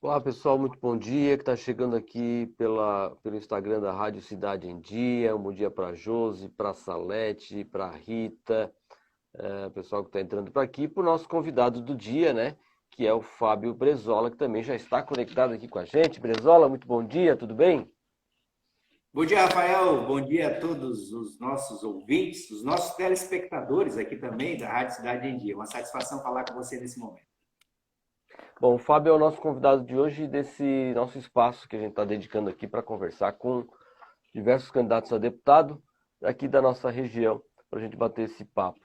Olá pessoal, muito bom dia, que está chegando aqui pelo Instagram da Rádio Cidade em Dia. Um bom dia para a Josi, para a Salete, para a Rita, pessoal que está entrando por aqui, para o nosso convidado do dia, né? Que é o Fábio Brezola, que também já está conectado aqui com a gente. Brezola, muito bom dia, tudo bem? Bom dia, Rafael. Bom dia a todos os nossos ouvintes, os nossos telespectadores aqui também da Rádio Cidade em Dia. Uma satisfação falar com você nesse momento. Bom, o Fábio é o nosso convidado de hoje desse nosso espaço que a gente está dedicando aqui para conversar com diversos candidatos a deputado aqui da nossa região, para a gente bater esse papo.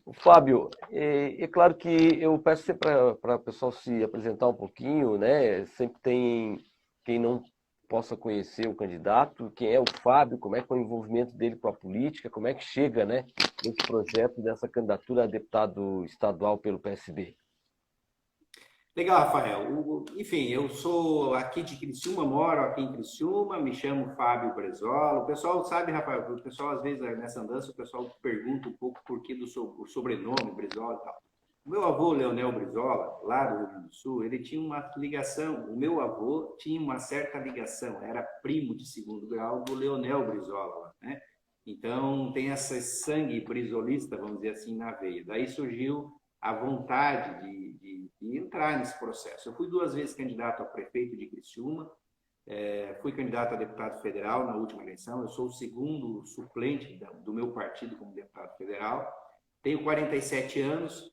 O Fábio, é claro que eu peço sempre para o pessoal se apresentar um pouquinho, né? Sempre tem quem não possa conhecer o candidato, quem é o Fábio, como é que é o envolvimento dele com a política, como é que chega, né, nesse projeto dessa candidatura a deputado estadual pelo PSB. Legal, Rafael. Enfim, eu sou aqui de Criciúma, moro aqui em Criciúma, me chamo Fábio Brezola. O pessoal sabe, Rafael, o pessoal às vezes nessa andança, o pessoal pergunta um pouco por que o sobrenome Brezola e tal. O meu avô, Leonel Brizola, lá do Rio Grande do Sul, ele tinha uma ligação, o meu avô tinha uma certa ligação, era primo de segundo grau do Leonel Brizola, né? Então, tem esse sangue brizolista, vamos dizer assim, na veia. Daí surgiu a vontade de entrar nesse processo. Eu fui duas vezes candidato a prefeito de Criciúma, fui candidato a deputado federal na última eleição, eu sou o segundo suplente do meu partido como deputado federal, tenho 47 anos,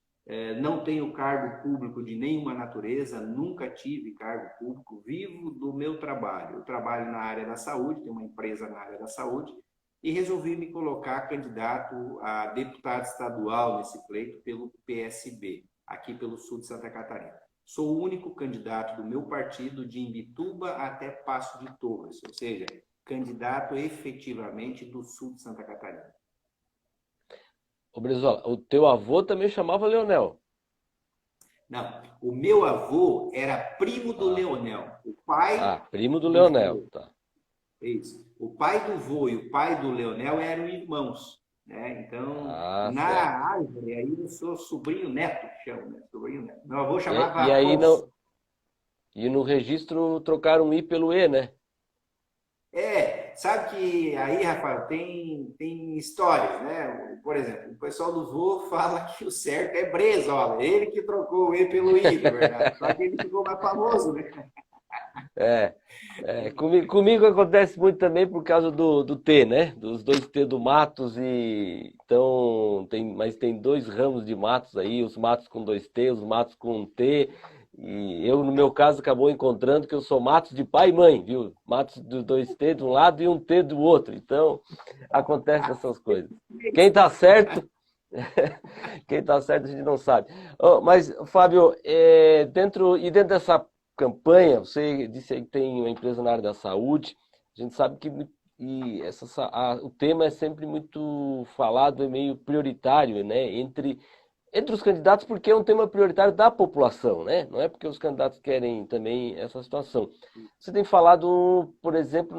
não tenho cargo público de nenhuma natureza, nunca tive cargo público, vivo do meu trabalho. Eu trabalho na área da saúde, tenho uma empresa na área da saúde, e resolvi me colocar candidato a deputado estadual nesse pleito pelo PSB, aqui pelo sul de Santa Catarina. Sou o único candidato do meu partido de Imbituba até Passo de Torres, ou seja, candidato efetivamente do sul de Santa Catarina. Ô Brizola, o teu avô também chamava Leonel. Não, o meu avô era primo do Ah, Leonel. O pai primo do do Leonel, vô, tá. isso. O pai do vô e o pai do Leonel eram irmãos, né? Então, Ah, na certo. árvore, aí eu sou sobrinho neto, que chama, né? Sobrinho neto. Meu avô E, chamava e aí Afonso. no registro trocaram o I pelo E, né? Sabe que aí, Rafael, tem histórias, né? Por exemplo, o pessoal do vô fala que o certo é Brezola, ele que trocou o E pelo I, na verdade. Só que ele ficou mais famoso, né? É, comigo acontece muito também por causa do T, né? Dos dois T do Matos e então mas tem dois ramos de Matos aí, os Matos com dois T, os Matos com um T. E eu, no meu caso, acabou encontrando que eu sou Matos de pai e mãe, viu? Matos dos dois T de um lado e um T do outro. Então, acontece essas coisas. Quem tá certo, quem tá certo a gente não sabe. Mas, Fábio, dentro dessa campanha, você disse aí que tem uma empresa na área da saúde, a gente sabe que o tema é sempre muito falado, é meio prioritário, né, entre os candidatos, porque é um tema prioritário da população, né? Não é porque os candidatos querem também essa situação. Você tem falado, por exemplo,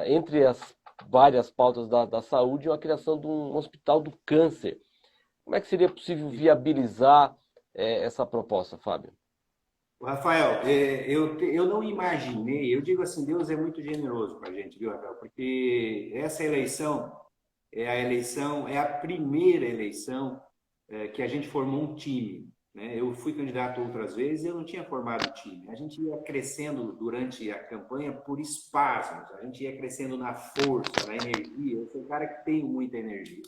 entre as várias pautas da saúde, a criação de um hospital do câncer. Como é que seria possível viabilizar essa proposta, Fábio? Rafael, eu não imaginei, eu digo assim, Deus é muito generoso com a gente, viu, Rafael? Porque essa eleição é a primeira eleição que a gente formou um time, né? Eu fui candidato outras vezes e eu não tinha formado time. A gente ia crescendo durante a campanha por espasmos, a gente ia crescendo na força, na energia. Eu sou um cara que tem muita energia.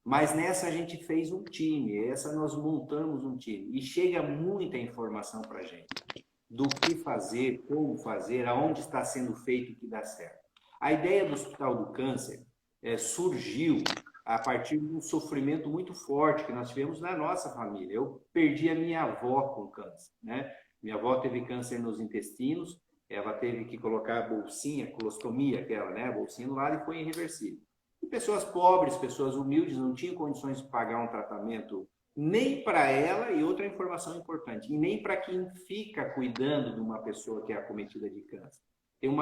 Mas nessa a gente fez um time, essa nós montamos um time. E chega muita informação para a gente do que fazer, como fazer, aonde está sendo feito o que dá certo. A ideia do Hospital do Câncer surgiu a partir de um sofrimento muito forte que nós tivemos na nossa família. Eu perdi a minha avó com câncer, né? Minha avó teve câncer nos intestinos, ela teve que colocar a bolsinha, colostomia aquela, né? A bolsinha no lado e foi irreversível. E pessoas pobres, pessoas humildes, não tinham condições de pagar um tratamento nem para ela, e outra informação importante, e nem para quem fica cuidando de uma pessoa que é acometida de câncer. Eu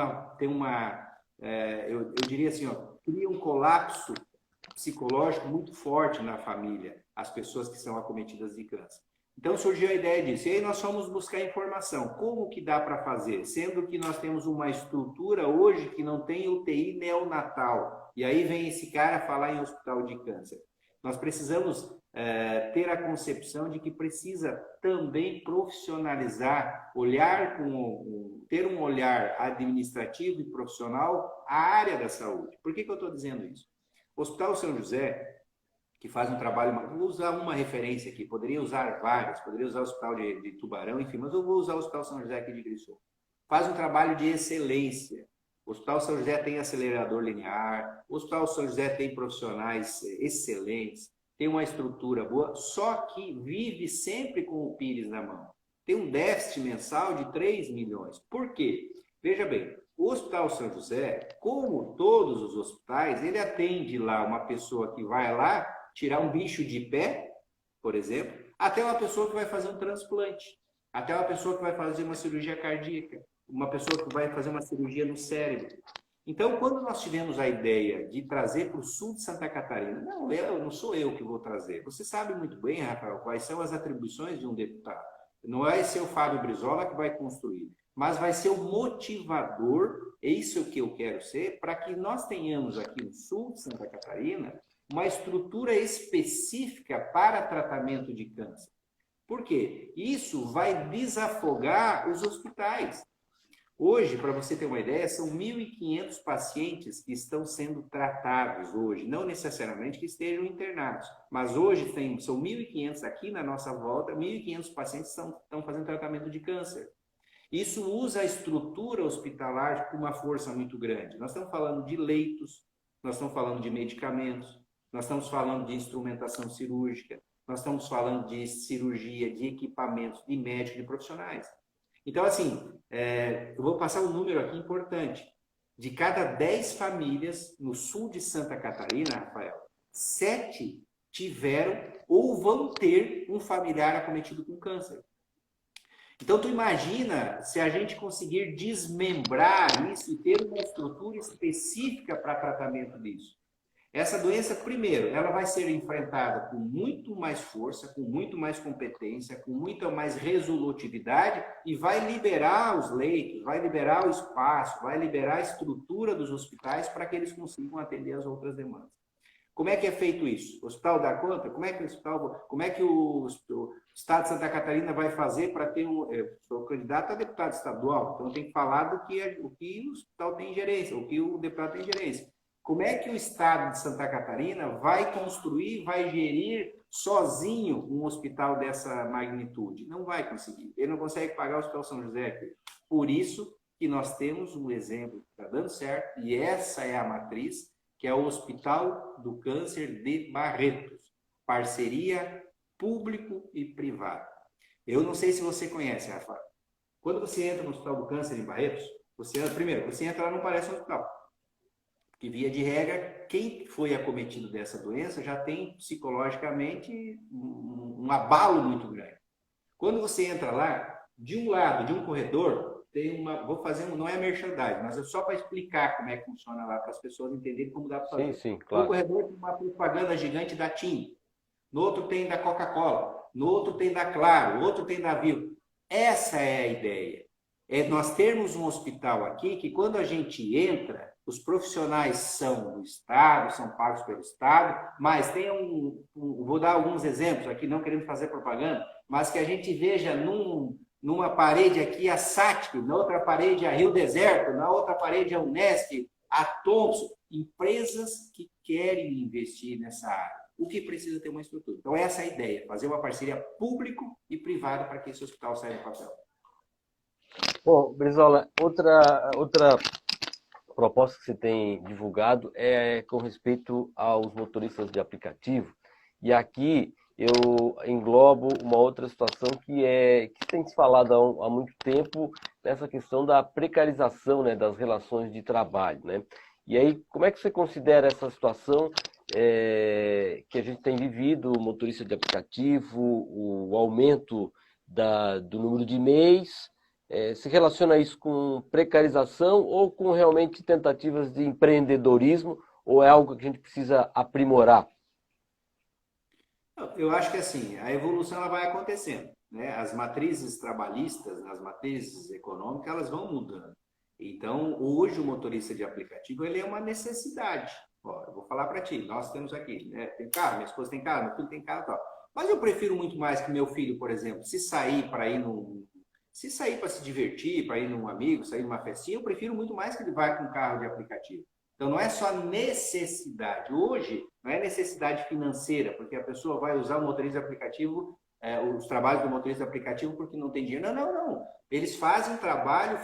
diria assim, ó, cria um colapso psicológico muito forte na família, as pessoas que são acometidas de câncer. Então surgiu a ideia disso. E aí nós fomos buscar informação. Como que dá para fazer? Sendo que nós temos uma estrutura hoje que não tem UTI neonatal. E aí vem esse cara falar em hospital de câncer. Nós precisamos ter a concepção de que precisa também profissionalizar, ter um olhar administrativo e profissional à área da saúde. Por que eu estou dizendo isso? O Hospital São José, que faz um trabalho, vou usar uma referência aqui, poderia usar várias, poderia usar o Hospital de Tubarão, enfim, mas eu vou usar o Hospital São José aqui de Criciúma. Faz um trabalho de excelência. O Hospital São José tem acelerador linear, o Hospital São José tem profissionais excelentes, tem uma estrutura boa, só que vive sempre com o Pires na mão. Tem um déficit mensal de 3 milhões. Por quê? Veja bem, o Hospital São José, como todos os hospitais, ele atende lá uma pessoa que vai lá tirar um bicho de pé, por exemplo, até uma pessoa que vai fazer um transplante, até uma pessoa que vai fazer uma cirurgia cardíaca, uma pessoa que vai fazer uma cirurgia no cérebro. Então, quando nós tivemos a ideia de trazer para o sul de Santa Catarina, não sou eu que vou trazer. Você sabe muito bem, Rafael, quais são as atribuições de um deputado. Não vai ser o Fábio Brizola que vai construir, mas vai ser o motivador, é isso que eu quero ser, para que nós tenhamos aqui no sul de Santa Catarina uma estrutura específica para tratamento de câncer. Por quê? Isso vai desafogar os hospitais. Hoje, para você ter uma ideia, são 1.500 pacientes que estão sendo tratados hoje, não necessariamente que estejam internados, mas hoje são 1.500 aqui na nossa volta, 1.500 pacientes estão fazendo tratamento de câncer. Isso usa a estrutura hospitalar com uma força muito grande. Nós estamos falando de leitos, nós estamos falando de medicamentos, nós estamos falando de instrumentação cirúrgica, nós estamos falando de cirurgia, de equipamentos, de médicos, de profissionais. Então, assim, eu vou passar um número aqui importante. De cada 10 famílias no sul de Santa Catarina, Rafael, 7 tiveram ou vão ter um familiar acometido com câncer. Então, tu imagina se a gente conseguir desmembrar isso e ter uma estrutura específica para tratamento disso. Essa doença, primeiro, ela vai ser enfrentada com muito mais força, com muito mais competência, com muita mais resolutividade e vai liberar os leitos, vai liberar o espaço, vai liberar a estrutura dos hospitais para que eles consigam atender as outras demandas. Como é que é feito isso? O hospital dá conta? Como é que o Estado de Santa Catarina vai fazer para ter eu sou candidato a deputado estadual, então eu tenho que falar o que o hospital tem gerência, o que o deputado tem gerência. Como é que o Estado de Santa Catarina vai construir, vai gerir sozinho um hospital dessa magnitude? Não vai conseguir. Ele não consegue pagar o Hospital São José aqui. Por isso que nós temos um exemplo que está dando certo, e essa é a matriz, que é o Hospital do Câncer de Barretos. Parceria público e privado. Eu não sei se você conhece, Rafael. Quando você entra no Hospital do Câncer em Barretos, você entra lá, não parece um hospital. Que, via de regra, quem foi acometido dessa doença já tem psicologicamente um abalo muito grande. Quando você entra lá, de um lado, de um corredor, tem não é merchandising, mas é só para explicar como é que funciona lá, para as pessoas entenderem como dá para fazer. Sim, claro. No corredor tem uma propaganda gigante da TIM, no outro tem da Coca-Cola, no outro tem da Claro, no outro tem da Vivo. Essa é a ideia. É nós termos um hospital aqui que, quando a gente entra, os profissionais são do Estado, são pagos pelo Estado, mas tem vou dar alguns exemplos aqui, não querendo fazer propaganda, mas que a gente veja numa parede aqui a SATIC, na outra parede a Rio Deserto, na outra parede a Unesc, a Thompson, empresas que querem investir nessa área. O que precisa ter uma estrutura. Então, essa é a ideia, fazer uma parceria público e privada para que esse hospital saia do papel. Bom, Brizola, outra proposta que você tem divulgado é com respeito aos motoristas de aplicativo. E aqui eu englobo uma outra situação que tem se falado há muito tempo, nessa questão da precarização, né, das relações de trabalho, né? E aí, como é que você considera essa situação que a gente tem vivido, o motorista de aplicativo, o aumento do número de MEIs? Se relaciona isso com precarização ou com realmente tentativas de empreendedorismo, ou é algo que a gente precisa aprimorar? Eu acho que assim, a evolução ela vai acontecendo, né? As matrizes trabalhistas, as matrizes econômicas, elas vão mudando. Então, hoje o motorista de aplicativo, ele é uma necessidade. Ó, eu vou falar para ti, nós temos aqui, né? Tem carro, minha esposa tem carro, meu filho tem carro, e tal. Mas eu prefiro muito mais que meu filho, por exemplo, se sair para se divertir, para ir num amigo, sair numa festinha, eu prefiro muito mais que ele vá com carro de aplicativo. Então, não é só necessidade. Hoje, não é necessidade financeira, porque a pessoa vai usar o motorista de aplicativo, os trabalhos do motorista de aplicativo porque não tem dinheiro. Não, não, não. Eles fazem trabalho.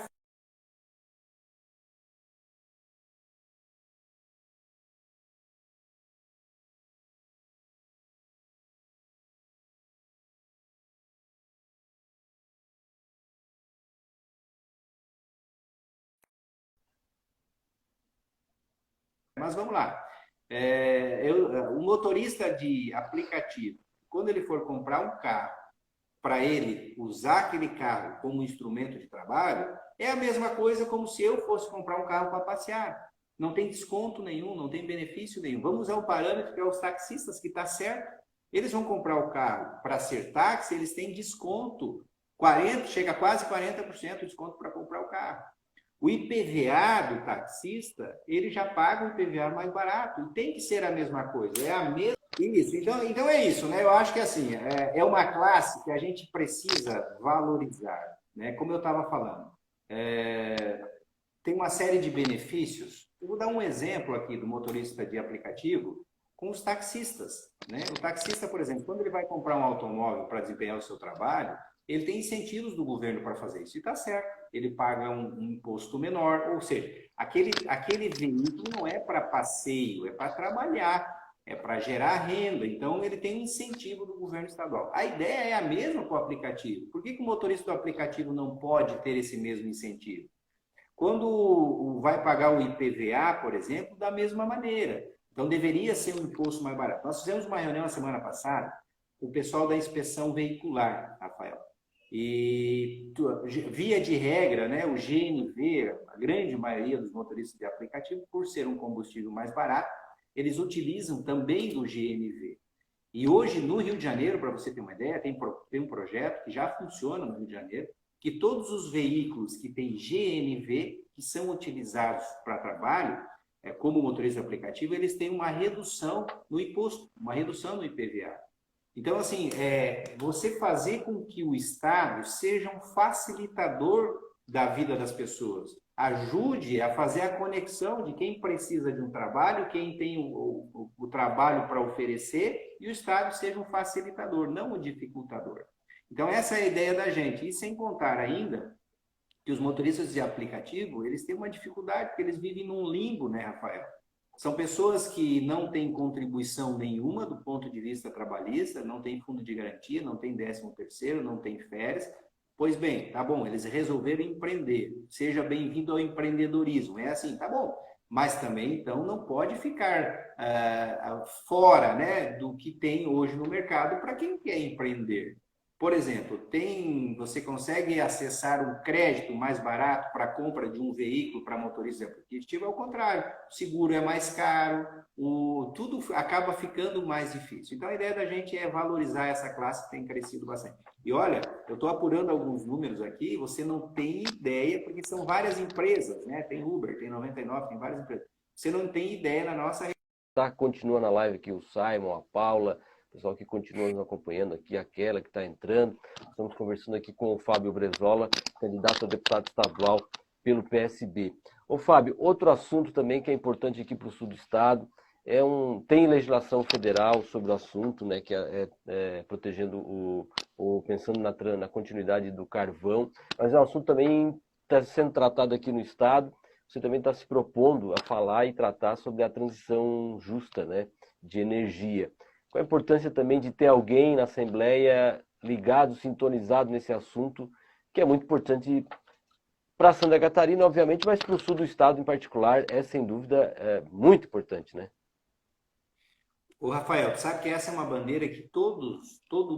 Mas vamos lá. O motorista de aplicativo, quando ele for comprar um carro, para ele usar aquele carro como instrumento de trabalho, é a mesma coisa como se eu fosse comprar um carro para passear. Não tem desconto nenhum, não tem benefício nenhum. Vamos usar o parâmetro que é os taxistas, que está certo. Eles vão comprar o carro para ser táxi, eles têm desconto. 40, chega a quase 40% de desconto para comprar o carro. O IPVA do taxista, ele já paga o IPVA mais barato. E tem que ser a mesma coisa. É a mesma. Isso, então é isso, né? Eu acho que assim, é uma classe que a gente precisa valorizar, né? Como eu estava falando. Tem uma série de benefícios. Eu vou dar um exemplo aqui do motorista de aplicativo com os taxistas, né? O taxista, por exemplo, quando ele vai comprar um automóvel para desempenhar o seu trabalho, ele tem incentivos do governo para fazer isso. E está certo. Ele paga um imposto menor, ou seja, aquele veículo não é para passeio, é para trabalhar, é para gerar renda. Então, ele tem um incentivo do governo estadual. A ideia é a mesma com o aplicativo. Por que o motorista do aplicativo não pode ter esse mesmo incentivo? Quando vai pagar o IPVA, por exemplo, da mesma maneira. Então, deveria ser um imposto mais barato. Nós fizemos uma reunião na semana passada com o pessoal da inspeção veicular, Rafael. E, via de regra, né, o GNV, a grande maioria dos motoristas de aplicativo, por ser um combustível mais barato, eles utilizam também do GNV. E hoje, no Rio de Janeiro, para você ter uma ideia, tem um projeto que já funciona no Rio de Janeiro, que todos os veículos que têm GNV, que são utilizados para trabalho, como motorista aplicativo, eles têm uma redução no imposto, uma redução no IPVA. Então, assim, você fazer com que o Estado seja um facilitador da vida das pessoas, ajude a fazer a conexão de quem precisa de um trabalho, quem tem o trabalho para oferecer, e o Estado seja um facilitador, não um dificultador. Então, essa é a ideia da gente. E sem contar ainda que os motoristas de aplicativo, eles têm uma dificuldade, porque eles vivem num limbo, né, Rafael? São pessoas que não têm contribuição nenhuma do ponto de vista trabalhista, não tem fundo de garantia, não tem 13º, não tem férias. Pois bem, tá bom, eles resolveram empreender. Seja bem-vindo ao empreendedorismo. É assim, tá bom. Mas também, então, não pode ficar fora, né, do que tem hoje no mercado para quem quer empreender. Por exemplo, você consegue acessar um crédito mais barato para a compra de um veículo para motorista aplicativo, ao contrário, o seguro é mais caro, tudo acaba ficando mais difícil. Então, a ideia da gente é valorizar essa classe que tem crescido bastante. E olha, eu estou apurando alguns números aqui, você não tem ideia, porque são várias empresas, né? Tem Uber, tem 99, tem várias empresas. Você não tem ideia na nossa. Tá, continua na live aqui o Simon, a Paula, o pessoal que continua nos acompanhando aqui, aquela que está entrando. Estamos conversando aqui com o Fábio Brezola, candidato a deputado estadual pelo PSB. Ô Fábio, outro assunto também que é importante aqui para o sul do estado, tem legislação federal sobre o assunto, né, que protegendo pensando na continuidade do carvão, mas é um assunto também que está sendo tratado aqui no estado. Você também está se propondo a falar e tratar sobre a transição justa, né, de energia. Qual a importância também de ter alguém na Assembleia ligado, sintonizado nesse assunto, que é muito importante para Santa Catarina, obviamente, mas para o sul do estado em particular, sem dúvida muito importante, né? Ô, Rafael, sabe que essa é uma bandeira que todo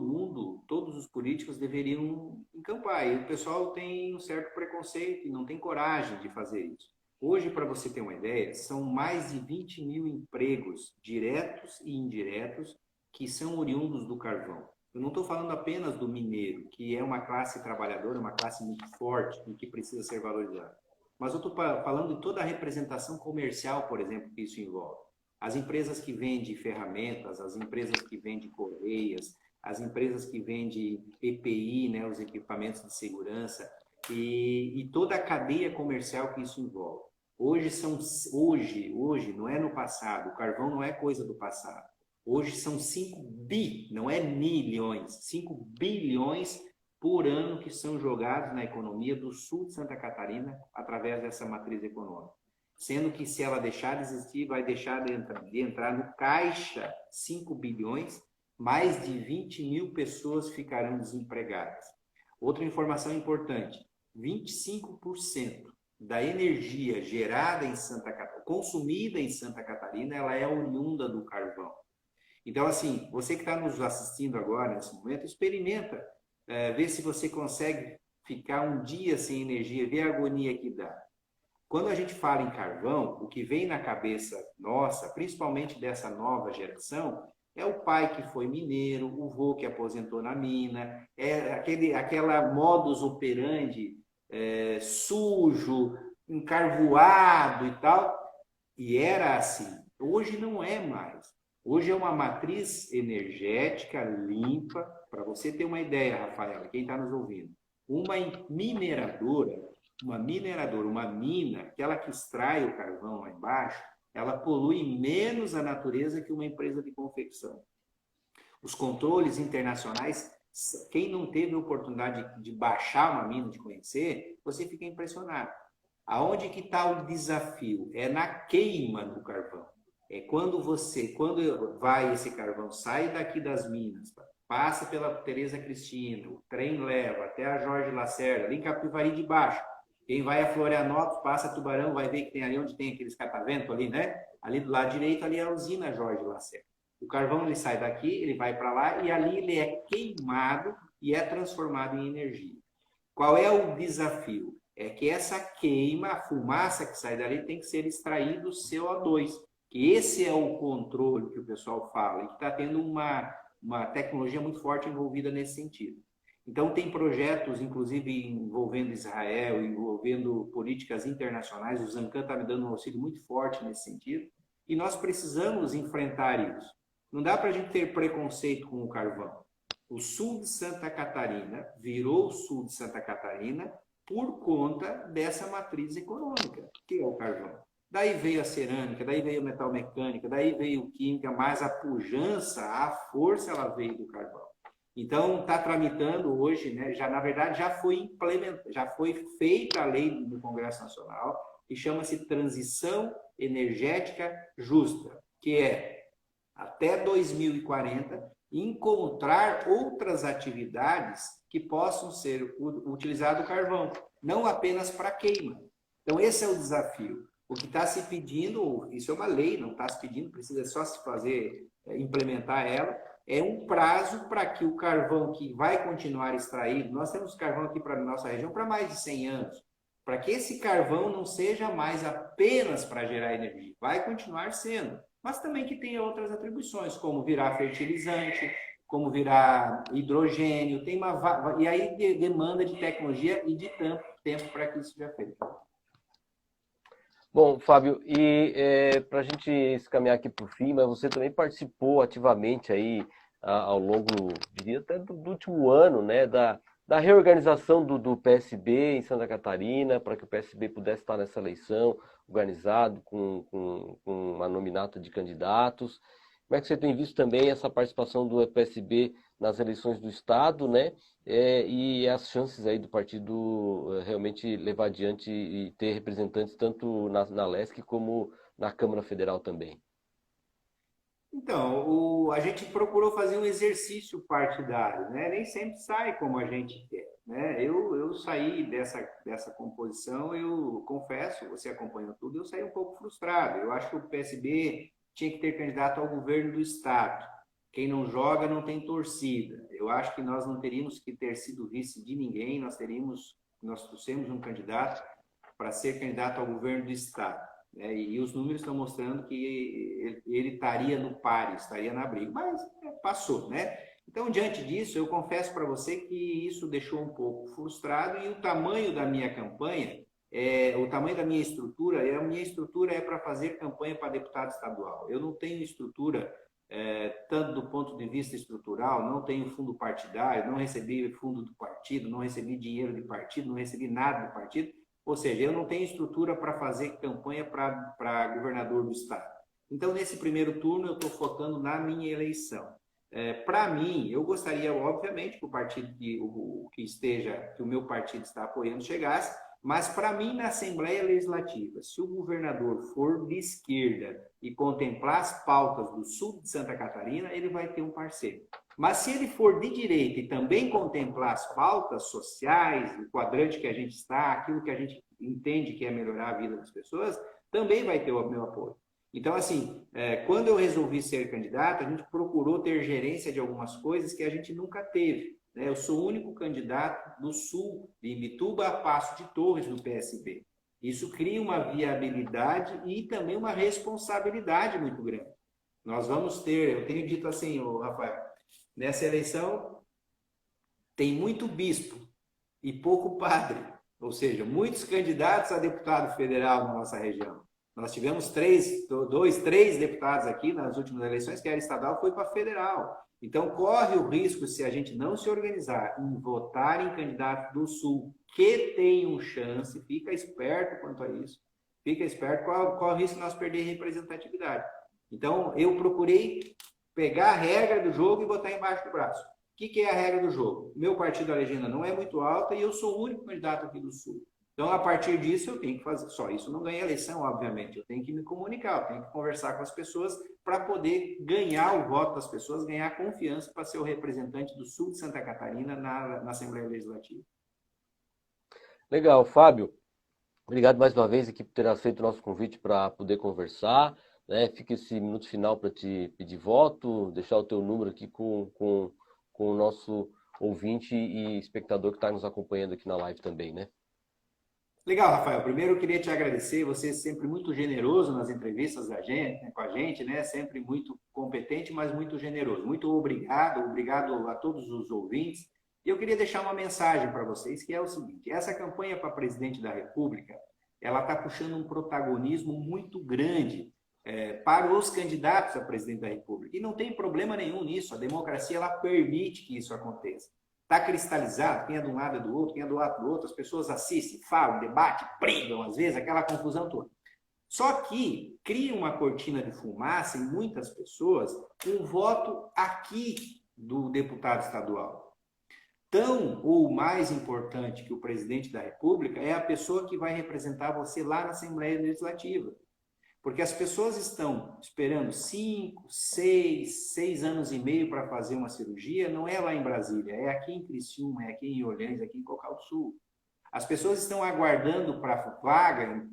mundo, todos os políticos deveriam encampar. E o pessoal tem um certo preconceito e não tem coragem de fazer isso. Hoje, para você ter uma ideia, são mais de 20 mil empregos diretos e indiretos que são oriundos do carvão. Eu não estou falando apenas do mineiro, que é uma classe trabalhadora, uma classe muito forte e que precisa ser valorizada. Mas eu estou falando de toda a representação comercial, por exemplo, que isso envolve. As empresas que vendem ferramentas, as empresas que vendem correias, as empresas que vendem EPI, né, os equipamentos de segurança, e toda a cadeia comercial que isso envolve. Hoje, não é no passado, o carvão não é coisa do passado. Hoje são 5 bi, não é milhões, 5 bilhões por ano que são jogados na economia do sul de Santa Catarina através dessa matriz econômica. Sendo que se ela deixar de existir, vai deixar de entrar no caixa 5 bilhões, mais de 20 mil pessoas ficarão desempregadas. Outra informação importante, 25% da energia gerada em Santa Catarina, consumida em Santa Catarina, ela é oriunda do carvão. Então, assim, você que está nos assistindo agora, nesse momento, experimenta, vê se você consegue ficar um dia sem energia, vê a agonia que dá. Quando a gente fala em carvão, o que vem na cabeça nossa, principalmente dessa nova geração, é o pai que foi mineiro, o vô que aposentou na mina, é aquela modus operandi sujo, encarvoado e tal. E era assim. Hoje não é mais. Hoje é uma matriz energética limpa. Para você ter uma ideia, Rafaela, quem está nos ouvindo, uma mineradora, uma mina, aquela que extrai o carvão lá embaixo, ela polui menos a natureza que uma empresa de confecção. Os controles internacionais, quem não teve a oportunidade de baixar uma mina, de conhecer, você fica impressionado. Aonde que está o desafio? É na queima do carvão. É quando vai esse carvão, sai daqui das minas, passa pela Tereza Cristina, o trem leva até a Jorge Lacerda, ali em Capivari de Baixo. Quem vai a Florianópolis, passa a Tubarão, vai ver que tem ali onde tem aqueles catavento ali, né? Ali do lado direito, ali é a usina Jorge Lacerda. O carvão ele sai daqui, ele vai para lá e ali ele é queimado e é transformado em energia. Qual é o desafio? É que essa queima, a fumaça que sai dali tem que ser extraído CO2, que esse é o controle que o pessoal fala e que está tendo uma tecnologia muito forte envolvida nesse sentido. Então, tem projetos, inclusive, envolvendo Israel, envolvendo políticas internacionais. O Zancan está me dando um auxílio muito forte nesse sentido. E nós precisamos enfrentar isso. Não dá para a gente ter preconceito com o carvão. O sul de Santa Catarina virou o sul de Santa Catarina por conta dessa matriz econômica, que é o carvão. Daí veio a cerâmica, daí veio a metalmecânica, daí veio a química, mas a pujança, a força, ela veio do carvão. Então, está tramitando hoje, né, na verdade, já foi feita a lei no Congresso Nacional, que chama-se Transição Energética Justa, que é, até 2040, encontrar outras atividades que possam ser utilizado o carvão, não apenas para queima. Então, esse é o desafio. O que está se pedindo, isso é uma lei, não está se pedindo, precisa só se fazer, implementar ela, é um prazo para que o carvão que vai continuar extraído, nós temos carvão aqui para a nossa região para mais de 100 anos, para que esse carvão não seja mais apenas para gerar energia, vai continuar sendo, mas também que tenha outras atribuições, como virar fertilizante, como virar hidrogênio, e aí demanda de tecnologia e de tempo para que isso seja feito. Bom, Fábio, e para a gente se caminhar aqui para o fim, mas você também participou ativamente aí ao longo, diria até do último ano, né, da reorganização do PSB em Santa Catarina, para que o PSB pudesse estar nessa eleição, organizado com uma nominata de candidatos. Como é que você tem visto também essa participação do PSB nas eleições do Estado, né? E as chances aí do partido realmente levar adiante e ter representantes tanto na LESC como na Câmara Federal também? Então, a gente procurou fazer um exercício partidário, né? Nem sempre sai como a gente quer, né? Eu saí dessa composição, eu confesso, você acompanhou tudo, eu saí um pouco frustrado. Eu acho que o PSB tinha que ter candidato ao governo do Estado. Quem não joga não tem torcida. Eu acho que nós não teríamos que ter sido vice de ninguém, nós trouxemos um candidato para ser candidato ao governo do Estado. né? E os números estão mostrando que ele estaria no páreo, estaria na briga, mas passou, né? Então, diante disso, eu confesso para você que isso deixou um pouco frustrado e o tamanho da minha campanha, o tamanho da minha estrutura, a minha estrutura é para fazer campanha para deputado estadual. Eu não tenho estrutura, tanto do ponto de vista estrutural, não tenho fundo partidário, não recebi fundo do partido, não recebi dinheiro de partido, não recebi nada do partido. Ou seja, eu não tenho estrutura para fazer campanha para governador do estado. Então, nesse primeiro turno, eu estou focando na minha eleição. Para mim, eu gostaria, obviamente, que o partido que o meu partido está apoiando chegasse, mas para mim, na Assembleia Legislativa, se o governador for de esquerda e contemplar as pautas do sul de Santa Catarina, ele vai ter um parceiro. Mas se ele for de direita e também contemplar as pautas sociais, o quadrante que a gente está, aquilo que a gente entende que é melhorar a vida das pessoas, também vai ter o meu apoio. Então, assim, quando eu resolvi ser candidato, a gente procurou ter gerência de algumas coisas que a gente nunca teve, né? Eu sou o único candidato do sul, de Imbituba a Passo de Torres, do PSB. Isso cria uma viabilidade e também uma responsabilidade muito grande. Nós vamos ter, eu tenho dito assim, Rafael, nessa eleição tem muito bispo e pouco padre, ou seja, muitos candidatos a deputado federal na nossa região. Nós tivemos três deputados aqui nas últimas eleições, que era estadual, foi para federal. Então, corre o risco, se a gente não se organizar, em votar em candidatos do Sul que tenham chance, fica esperto quanto a isso, fica esperto, corre o risco de nós perder representatividade. Então, eu procurei pegar a regra do jogo e botar embaixo do braço. O que é a regra do jogo? Meu partido, a legenda não é muito alta e eu sou o único candidato aqui do Sul. Então, a partir disso, eu tenho que fazer. Só isso não ganha eleição, obviamente. Eu tenho que me comunicar, eu tenho que conversar com as pessoas para poder ganhar o voto das pessoas, ganhar confiança para ser o representante do sul de Santa Catarina na Assembleia Legislativa. Legal, Fábio. Obrigado mais uma vez aqui por ter aceito o nosso convite para poder conversar, né? Fica esse minuto final para te pedir voto, deixar o teu número aqui com o nosso ouvinte e espectador que está nos acompanhando aqui na live também, né? Legal, Rafael. Primeiro eu queria te agradecer, você é sempre muito generoso nas entrevistas com a gente, né? Sempre muito competente, mas muito generoso. Muito obrigado, obrigado a todos os ouvintes. E eu queria deixar uma mensagem para vocês, que é o seguinte: essa campanha para presidente da República, ela está puxando um protagonismo muito grande para os candidatos a presidente da República. E não tem problema nenhum nisso, a democracia ela permite que isso aconteça. Está cristalizado, quem é de um lado é do outro, quem é do lado do outro, as pessoas assistem, falam, debatem, brigam, às vezes, aquela confusão toda. Só que cria uma cortina de fumaça em muitas pessoas um voto aqui do deputado estadual. Tão ou mais importante que o presidente da República é a pessoa que vai representar você lá na Assembleia Legislativa. Porque as pessoas estão esperando 5, 6 anos e meio para fazer uma cirurgia, não é lá em Brasília, é aqui em Criciúma, é aqui em Orleans, é aqui em Cocal do Sul. As pessoas estão aguardando para vaga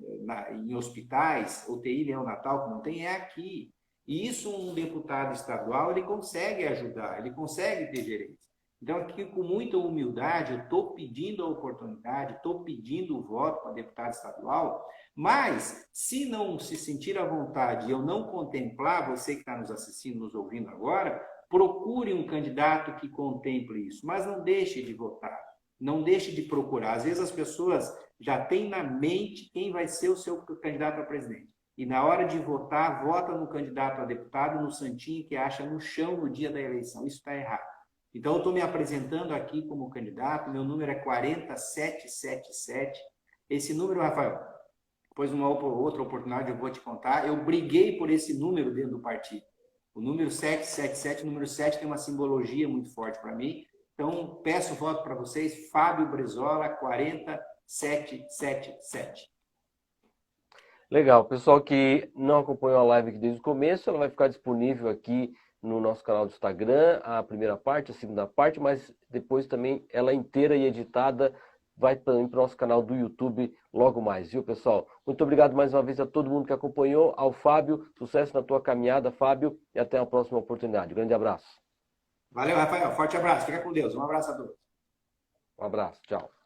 em hospitais, UTI neonatal, que não tem, é aqui. E isso um deputado estadual, ele consegue ajudar, ele consegue ter gerência. Então, aqui, com muita humildade, eu estou pedindo a oportunidade, estou pedindo o voto para deputado estadual, mas, se não se sentir à vontade e eu não contemplar, você que está nos assistindo, nos ouvindo agora, procure um candidato que contemple isso, mas não deixe de votar, não deixe de procurar. Às vezes as pessoas já têm na mente quem vai ser o seu candidato a presidente. E na hora de votar, vota no candidato a deputado, no santinho que acha no chão no dia da eleição. Isso está errado. Então, eu estou me apresentando aqui como candidato, meu número é 40777. Esse número, Rafael, depois numa outra oportunidade eu vou te contar, eu briguei por esse número dentro do partido. O número 777, o número 7 tem uma simbologia muito forte para mim. Então, peço voto para vocês, Fábio Brezola, 40777. Legal. Pessoal que não acompanhou a live aqui desde o começo, ela vai ficar disponível aqui no nosso canal do Instagram, a primeira parte, a segunda parte, mas depois também ela inteira e editada vai também para o nosso canal do YouTube logo mais, viu, pessoal? Muito obrigado mais uma vez a todo mundo que acompanhou, ao Fábio, sucesso na tua caminhada, Fábio, e até a próxima oportunidade. Grande abraço. Valeu, Rafael. Forte abraço. Fica com Deus. Um abraço a todos. Um abraço. Tchau.